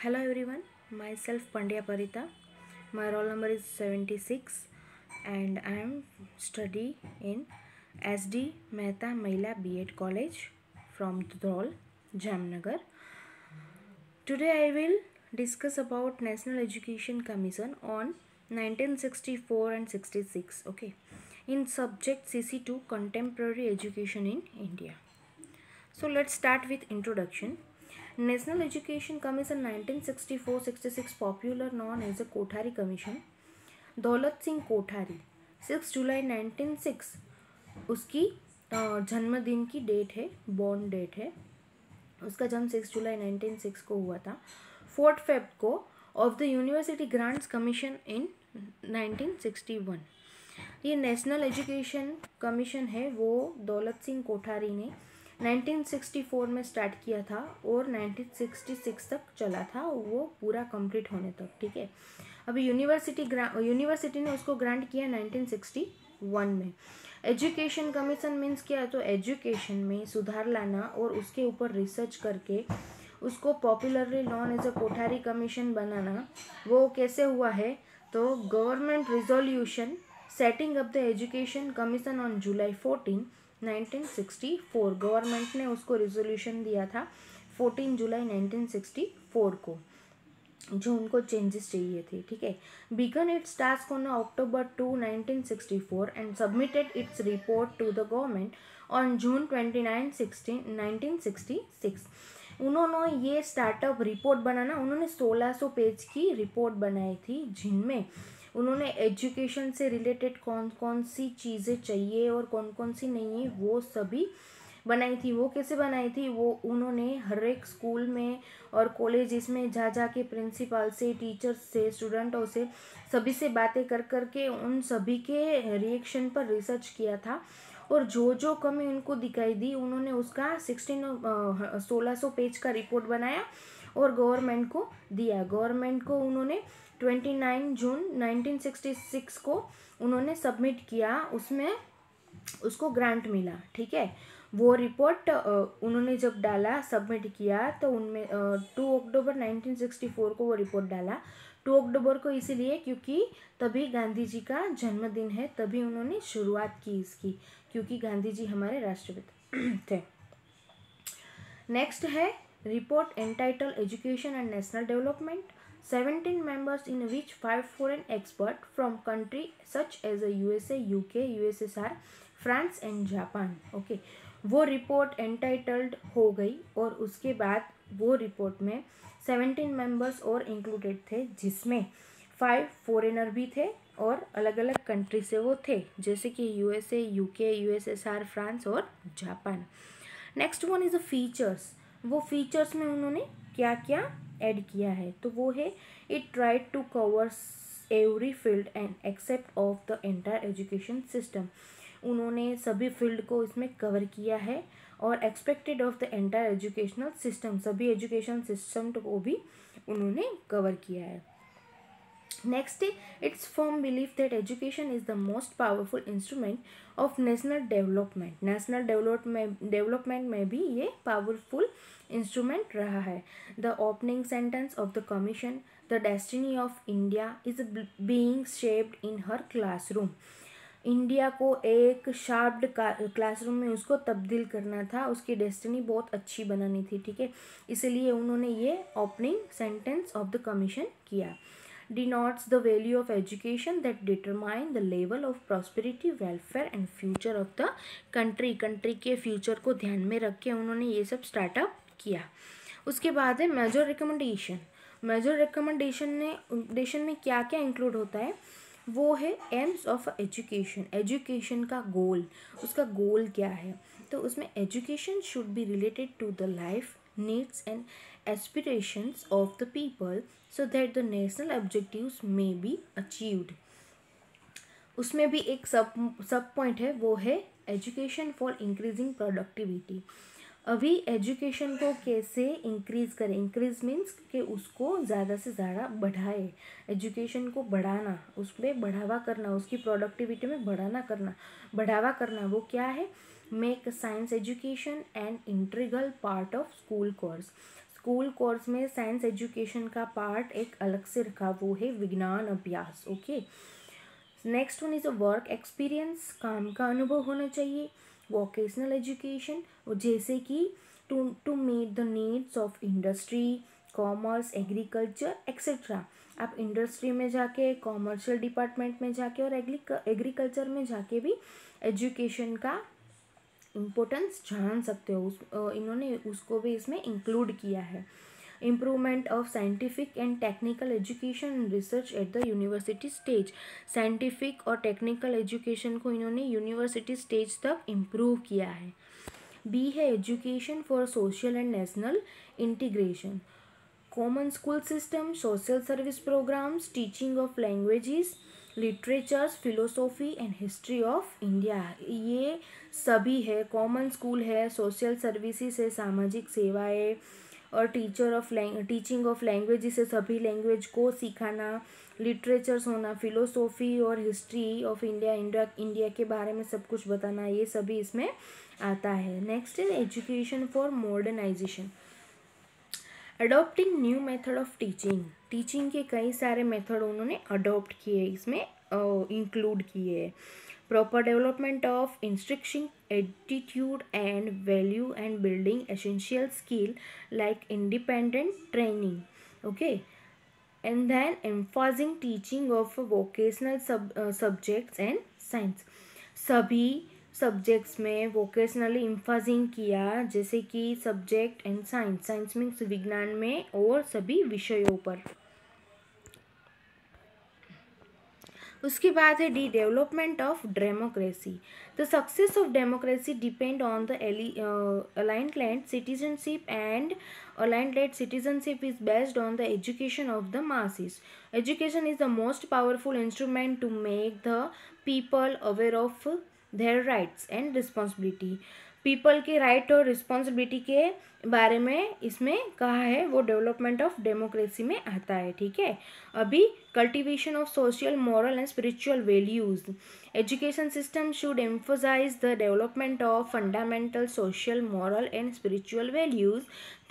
Hello everyone, myself Pandya Parita. My roll number is 76 and I am study in SD Mehta Mahila B.Ed College from Dhrol, Jamnagar. Today I will discuss about National Education Commission on 1964 and 66. Okay, in subject CC2 Contemporary Education in India. So let's start with introduction. National Education Commission 1964-66 popular known as the Kothari Commission. Daulat Singh Kothari 6 जुलाई 1906 उसकी जन्मदिन की date है, born date है. उसका जन्म 6 जुलाई 1906 को हुआ था. 4 फेब को of the university grants commission इन 1961. ये नेशनल एजुकेशन कमीशन है वो दौलत सिंह कोठारी ने 1964 में स्टार्ट किया था और 1966 तक चला था, वो पूरा कंप्लीट होने तक. ठीक है, अभी यूनिवर्सिटी ने उसको ग्रांट किया 1961 में. एजुकेशन कमीशन मीन्स क्या है, तो एजुकेशन में सुधार लाना और उसके ऊपर रिसर्च करके उसको popularly known as a Kothari commission बनाना. वो कैसे हुआ है, तो government resolution setting up the education commission on July 14, 1964. Government ने उसको रिजोल्यूशन दिया था 14 जुलाई 1964 को, जो उनको चेंजेस चाहिए थे. ठीक है, began its task on October 2, 1964 and submitted its report to the government on June 29, 1966. उन्होंने ये स्टार्टअप रिपोर्ट बनाना, उन्होंने 1600 पेज की रिपोर्ट बनाई थी, जिनमें उन्होंने एजुकेशन से रिलेटेड कौन कौन सी चीज़ें चाहिए और कौन कौन सी नहीं है वो सभी बनाई थी. वो कैसे बनाई थी, वो उन्होंने हर एक स्कूल में और कॉलेजेस में जा के प्रिंसिपल से, टीचर्स से, स्टूडेंटों से, सभी से बातें कर करके उन सभी के रिएक्शन पर रिसर्च किया था. और जो कमी उनको दिखाई दी उन्होंने उसका 1600 पेज का रिपोर्ट बनाया और गवर्नमेंट को दिया. गवर्नमेंट को उन्होंने 29 जून 1966 को उन्होंने सबमिट किया, उसमें उसको ग्रांट मिला. ठीक है, वो रिपोर्ट उन्होंने जब डाला, सबमिट किया, तो उनमें 2 अक्टूबर 1964 को वो रिपोर्ट डाला. 2 अक्टूबर को इसीलिए क्योंकि तभी गांधी जी का जन्मदिन है, तभी उन्होंने शुरुआत की इसकी, क्योंकि गांधी जी हमारे राष्ट्रपिता थे. नेक्स्ट है report entitle education and national development. 17 members in which 5 foreign experts from country such as USA, UK, USSR, France and Japan. Okay, वो रिपोर्ट एंटाइटल्ड हो गई और उसके बाद वो रिपोर्ट में 17 मेंबर्स और इंक्लूडेड थे, जिसमें 5 फॉरेनर भी थे और अलग अलग कंट्री से वो थे, जैसे कि USA, UK, USSR, फ्रांस और Japan. Next one is a features. वो फीचर्स में उन्होंने क्या क्या ऐड किया है, तो वो है it tried to cover every field and except of the entire education system. उन्होंने सभी फील्ड को इसमें कवर किया है और expected of the entire educational system, सभी एजुकेशन सिस्टम को भी उन्होंने कवर किया है. Next, its firm believe that education is the most powerful instrument of national development. National development में भी ये पावरफुल इंस्ट्रूमेंट रहा है. The opening sentence of the commission, the destiny of India is being shaped in her classroom. India को एक शार्प्ड classroom में उसको तब्दील करना था, उसकी डेस्टिनी बहुत अच्छी बनानी थी. ठीक है, इसलिए उन्होंने ये opening sentence of the commission किया. denotes the value of education that determine the level of prosperity, welfare and future of the country. Country के फ्यूचर को ध्यान में रख के उन्होंने ये सब स्टार्टअप किया. उसके बाद है मेजर रिकमेंडेशन. मेजर रिकमेंडेशन में क्या क्या इंक्लूड होता है, वो है एम्स ऑफ एजुकेशन. एजुकेशन का गोल, उसका गोल क्या है, तो उसमें education should be related to the life needs and aspirations of the people so that the national objectives may be achieved. उसमें भी एक सब पॉइंट है, वो है एजुकेशन फॉर इंक्रीजिंग प्रोडक्टिविटी. अभी एजुकेशन को कैसे इंक्रीज करें, इंक्रीज मीन्स कि उसको ज़्यादा से ज़्यादा बढ़ाए, एजुकेशन को बढ़ाना, उसमें बढ़ावा करना, उसकी प्रोडक्टिविटी में बढ़ावा करना. वो क्या है, make science education an integral part of school course. School course में साइंस एजुकेशन का पार्ट एक अलग से रखा, वो है विज्ञान अभ्यास। Okay, next one is a work experience, काम का अनुभव होना चाहिए। वोकेशनल एजुकेशन, जैसे कि to meet the needs of industry, commerce, agriculture etcetera. आप इंडस्ट्री में जाके, कॉमर्शियल डिपार्टमेंट में जाके और एग्रीकल्चर में जाके भी एजुकेशन का इम्पोर्टेंस जान सकते हो। इन्होंने उसको भी इसमें इंक्लूड किया है। Improvement of scientific and technical education and research at the university stage. Scientific और टेक्निकल एजुकेशन को इन्होंने यूनिवर्सिटी स्टेज तक इम्प्रूव किया है। बी है education for social and national integration. Common school system, social service programmes, teaching of languages, literatures, philosophy and history of India, ये सभी है। कॉमन स्कूल है, सोशल सर्विसेज है, सामाजिक सेवाएं, और टीचिंग ऑफ लैंग्वेजेस है, सभी लैंग्वेज को सिखाना, लिटरेचर्स होना, फिलोसॉफी और हिस्ट्री ऑफ इंडिया के बारे में सब कुछ बताना, ये सभी इसमें आता है। Next is education for modernisation, adopting new method of teaching के कई सारे मेथड उन्होंने अडॉप्ट किए, इसमें इंक्लूड किए। Proper development of instruction, attitude and value and building essential skill like independent training. Okay, and then emphasising teaching of vocational subjects and science, सभी subjects में vocationally emphasising किया, जैसे कि subject and science, science means विज्ञान में, और सभी विषयों पर। उसके बाद है the development of democracy. The success of democracy depend on the aligned land citizenship, and aligned land citizenship is based on the education of the masses. Education is the most powerful instrument to make the people aware of their rights and responsibility. People के right और responsibility के बारे में इसमें कहा है, वो development of democracy में आता है। ठीक है, अभी cultivation of social, moral and spiritual values. Education system should emphasise the development of fundamental social, moral and spiritual values.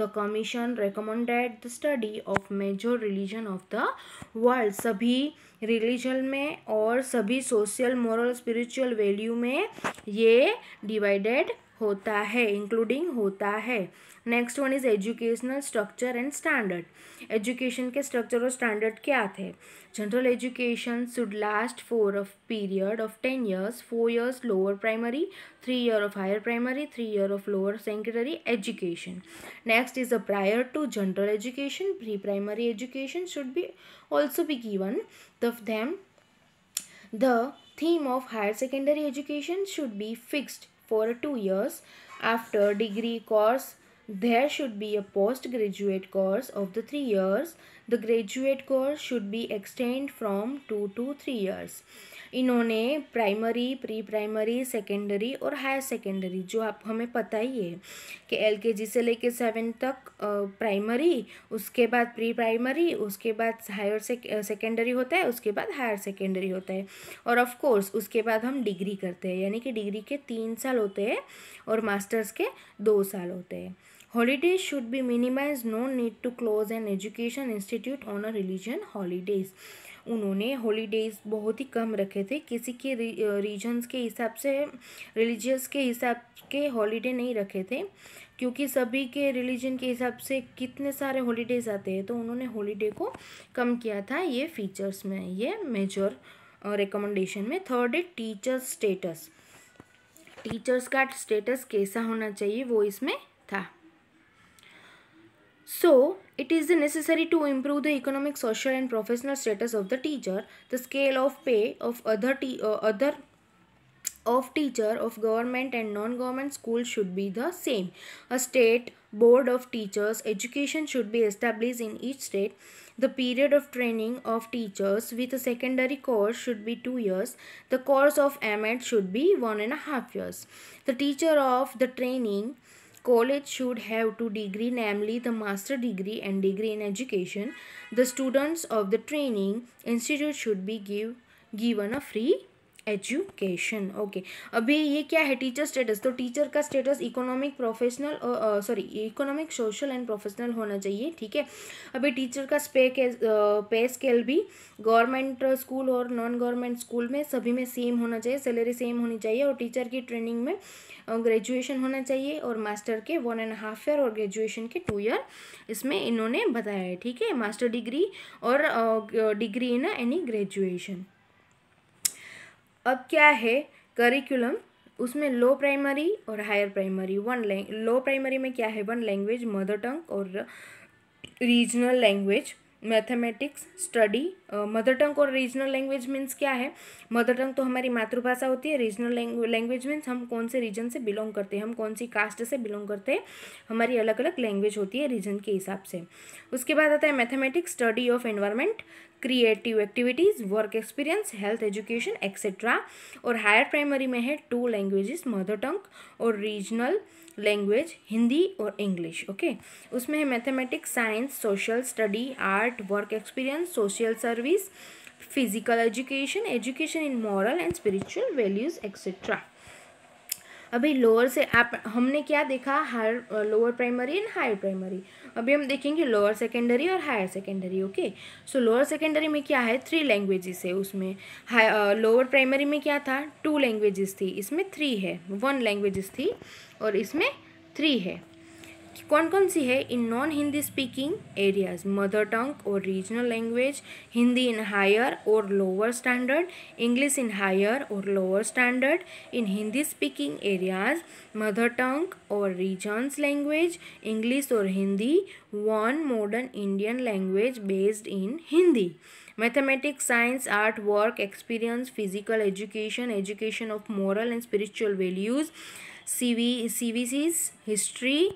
The commission recommended the study of major religion of the world, सभी religion में और सभी social, moral, spiritual value में ये divided होता है, including होता है। Next one is educational structure and standard. Education के स्ट्रक्चर और स्टैंडर्ड क्या थे? General education should last for a period of 10 years, 4 years lower primary, 3 years of higher primary, 3 years of lower secondary education. Next is a prior to general education, pre primary education should be also be given. The theme of higher secondary education should be fixed for 2 years. After degree course, there should be a postgraduate course of the 3 years. The graduate course should be extended from 2 to 3 years. इन्होंने primary, pre primary, secondary और higher secondary, जो आप हमें पता ही है कि LKG से लेके 7 तक प्राइमरी, उसके बाद प्री प्राइमरी, उसके बाद हायर सेकेंडरी होता है, उसके बाद हायर सेकेंडरी होता है, और ऑफ कोर्स उसके बाद हम डिग्री करते हैं, यानी कि डिग्री के 3 साल होते हैं और मास्टर्स के 2 साल होते हैं। Holidays should be minimize, no need to close an education institute on a religion holidays. उन्होंने हॉलीडेज बहुत ही कम रखे थे, किसी के रीजन्स के हिसाब से, रिलीजियस के हिसाब के हॉलीडे नहीं रखे थे, क्योंकि सभी के रिलीजन के हिसाब से कितने सारे हॉलीडेज आते हैं, तो उन्होंने हॉलीडे को कम किया था। ये फीचर्स में, ये मेजर रिकमेंडेशन में। थर्ड है टीचर्स स्टेटस। टीचर्स का स्टेटस कैसा होना चाहिए वो इसमें था। So, it is necessary to improve the economic, social and professional status of the teacher. The scale of pay of teacher of government and non-government school should be the same. A state board of teachers education should be established in each state. The period of training of teachers with a secondary course should be 2 years. The course of M.Ed should be 1.5 years. The teacher of the training college should have 2 degrees, namely the master degree and degree in education. The students of the training institute should be given a free education. Okay, अभी ये क्या है, teacher status, तो teacher का status economic professional, sorry economic social and professional होना चाहिए, ठीक है। अभी टीचर का पे स्केल भी गवर्नमेंट स्कूल और नॉन गवर्नमेंट स्कूल में सभी में सेम होना चाहिए, सैलरी सेम होनी चाहिए, और टीचर की ट्रेनिंग में ग्रेजुएशन होना चाहिए, और मास्टर के 1.5 ईयर और ग्रेजुएशन के 2 ईयर इसमें इन्होंने बताया है, ठीक है। मास्टर डिग्री और डिग्री इन एनी ग्रेजुएशन। अब क्या है करिकुलम, उसमें लो प्राइमरी और हायर प्राइमरी, लो प्राइमरी में क्या है, 1 लैंग्वेज मदर टंग और regional language, mathematics study. Mother tongue और रीजनल लैंग्वेज मीन्स क्या है, मदर टंग तो हमारी मातृभाषा होती है, रीजनल लैंग्वेज मीन्स हम कौन से रीजन से बिलोंग करते हैं, हम कौन सी कास्ट से बिलोंग करते हैं, हमारी अलग अलग लैंग्वेज होती है रीजन के हिसाब से। उसके बाद आता है mathematics study of environment, creative activities, work experience, health education etcetera. और हायर प्राइमरी में है 2 लैंग्वेजेस मदर टंग और रीजनल लैंग्वेज हिंदी और इंग्लिश, ओके। उसमें है mathematics, science, social study, art, work experience, social service, physical education, education in moral and spiritual values etcetera. अभी lower से आप हमने क्या देखा, higher lower primary and higher primary. अभी हम देखेंगे लोअर सेकेंडरी और higher secondary, okay. So lower secondary में क्या है, 3 लैंग्वेजेस है उसमें। लोअर प्राइमरी में क्या था, 2 लैंग्वेजेस थी, इसमें 3 है, 1 लैंग्वेजेस थी और इसमें 3 है। कौन कौन सी है, in non Hindi speaking areas mother tongue और regional language, Hindi in higher और lower standard, English in higher और lower standard, in Hindi speaking areas mother tongue और रीजन्स लैंग्वेज, इंग्लिश और Hindi, 1 modern Indian language based in Hindi. Mathematics, science, art, work experience, physical education, education of moral and spiritual values, CVCs, history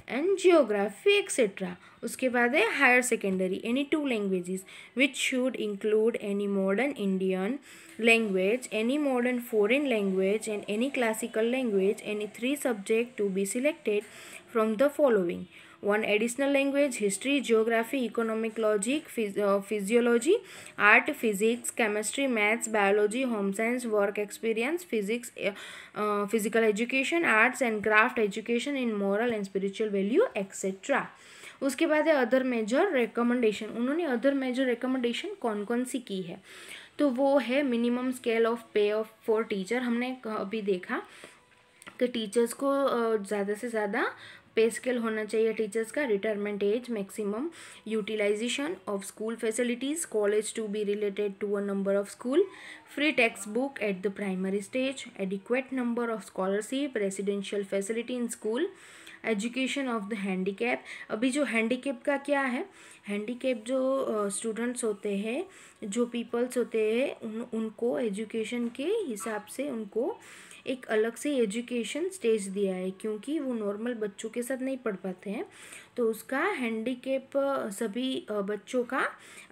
and geography etcetera. उसके बाद है higher secondary, any 2 languages which should include any modern Indian language, any modern foreign language and any classical language, any 3 subject to be selected from the following, 1 additional language, history, geography, economic logic, physiology, art, physics, chemistry, maths, biology, home science, work experience, physics, physical education, arts and craft education in moral and spiritual value etc. उसके बाद है other major recommendation. उन्होंने other major recommendation कौन कौन सी की है, तो वो है मिनिमम स्केल ऑफ पे ऑफ फॉर टीचर। हमने अभी देखा कि टीचर्स को ज़्यादा से ज़्यादा पे स्केल होना चाहिए टीचर्स का, retirement age, maximum utilization of school facilities, college to be related to a number of school, free text book at the primary stage, adequate number of scholarship, residential facility in school, education of the handicap. अभी जो handicap का क्या है, handicap जो students होते हैं, जो peoples होते हैं, उनको एजुकेशन के हिसाब से उनको एक अलग से एजुकेशन स्टेज दिया है, क्योंकि वो नॉर्मल बच्चों के साथ नहीं पढ़ पाते हैं, तो उसका हैंडीकैप सभी बच्चों का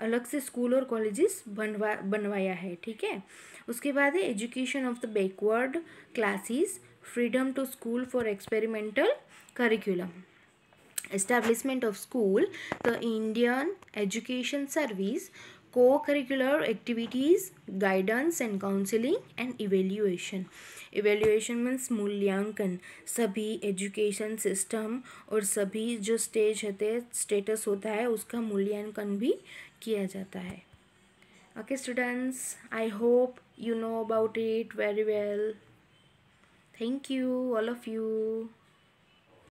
अलग से स्कूल और कॉलेजेस बनवाया है, ठीक है। उसके बाद है education of the backward classes, freedom to school for experimental curriculum, establishment of school, the Indian Education Service, co-curricular activities, guidance and counseling and evaluation. evaluation means मूल्यांकन, सभी एजुकेशन सिस्टम और सभी जो स्टेटस होता है उसका मूल्यांकन भी किया जाता है। Okay students, I hope you know about it very well. Thank you all of you.